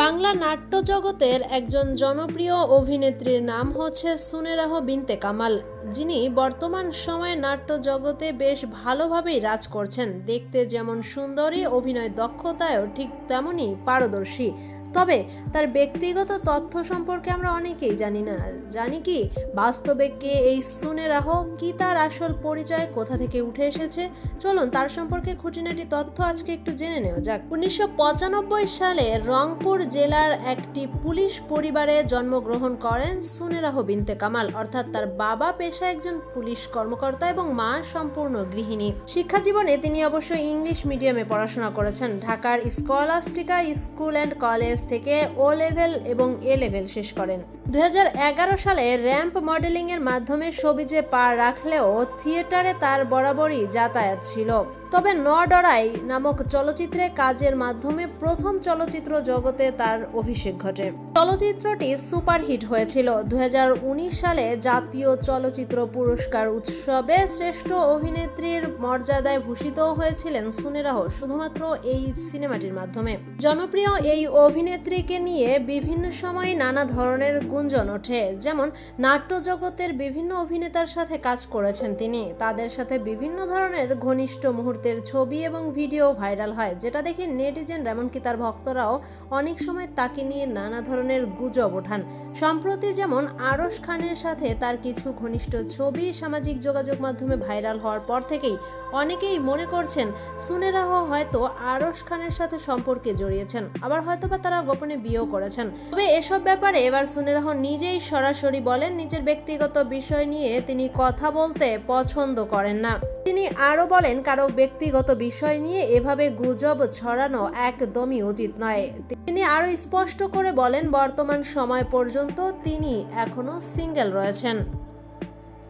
বাংলা নাট্য জগতের একজন জনপ্রিয় অভিনেত্রীর নাম হচ্ছে সুনেরাহ বিনতে কামাল, যিনি বর্তমান সময়ে নাট্য জগতে বেশ ভালোভাবেই রাজ করছেন। দেখতে যেমন সুন্দরী, অভিনয় দক্ষতায়ও ঠিক তেমনই পারদর্শী। তবে তার ব্যক্তিগত তথ্য সম্পর্কে আমরা অনেকেই জানি না। জানি কি বাস্তবে কে এই সুনেরাহ, কি তার আসল পরিচয়, কোথা থেকে উঠে এসেছে? চলুন তার সম্পর্কে খুঁটিনাটি তথ্য আজকে একটু জেনে নেওয়া যাক। 1995 সালে রংপুর জেলার একটি পুলিশ পরিবারে জন্মগ্রহণ করেন সুনেরাহ বিনতে কামাল। অর্থাৎ তার বাবা পেশায় একজন পুলিশ কর্মকর্তা এবং মা সম্পূর্ণ গৃহিণী। শিক্ষা জীবনে তিনি অবশ্যই ইংলিশ মিডিয়ামে পড়াশোনা করেছেন। ঢাকার স্কলাস্টিকা স্কুল অ্যান্ড কলেজ থেকে ও লেভেল এবং এ লেভেল শেষ করেন। 2011 সালে র্যাম্প মডেলিং এর মাধ্যমে শোবিজে পা রাখলেও থিয়েটারে তার বরাবরই যাতায়াত ছিল। তবে নডরাই নামক চলচ্চিত্রে কাজের মাধ্যমে প্রথম চলচ্চিত্র জগতে তার অভিষেক ঘটে। চলচ্চিত্রটি সুপারহিট হয়েছিল। 2019 সালে জাতীয় চলচ্চিত্র পুরস্কার উৎসবে শ্রেষ্ঠ অভিনেত্রীর মর্যাদায় ভূষিত হয়েছিলেন সুনেরাহ শুধুমাত্র এই সিনেমাটির মাধ্যমে। জনপ্রিয় এই অভিনেত্রীকে নিয়ে বিভিন্ন সময় নানা ধরনের গুঞ্জন ওঠে। যেমন নাট্য জগতের বিভিন্ন অভিনেতার সাথে কাজ করেছেন তিনি, তাদের সাথে বিভিন্ন ধরনের ঘনিষ্ঠ মুহূর্তের ছবি এবং ভিডিও ভাইরাল হয়, যেটা দেখে নেটিজেন এমনকি তার ভক্তরাও অনেক সময় তাকে নিয়ে নানা ধরনের গুজব ওঠান। সম্প্রতি যেমন আরশ খানের সাথে তার কিছু ঘনিষ্ঠ ছবি সামাজিক যোগাযোগ মাধ্যমে ভাইরাল হওয়ার পর থেকেই অনেকেই মনে করছেন সুনেরাহ হয়তো আরশ খানের সাথে সম্পর্কে জড়িয়েছেন, আবার হয়তোবা তারা গোপনে বিয়েও করেছেন। তবে এসব ব্যাপারে এবার সুনেরাহ নিজেই সরাসরি বলেন নিজের ব্যক্তিগত বিষয় নিয়ে তিনি কথা বলতে পছন্দ করেন না। তিনি আরও বলেন, কারো ব্যক্তিগত বিষয় নিয়ে এভাবে গুজব ছড়ানো একদমই উচিত নয়। তিনি আরও স্পষ্ট করে বলেন বর্তমান সময় পর্যন্ত তিনি এখনো সিঙ্গেল রয়েছেন।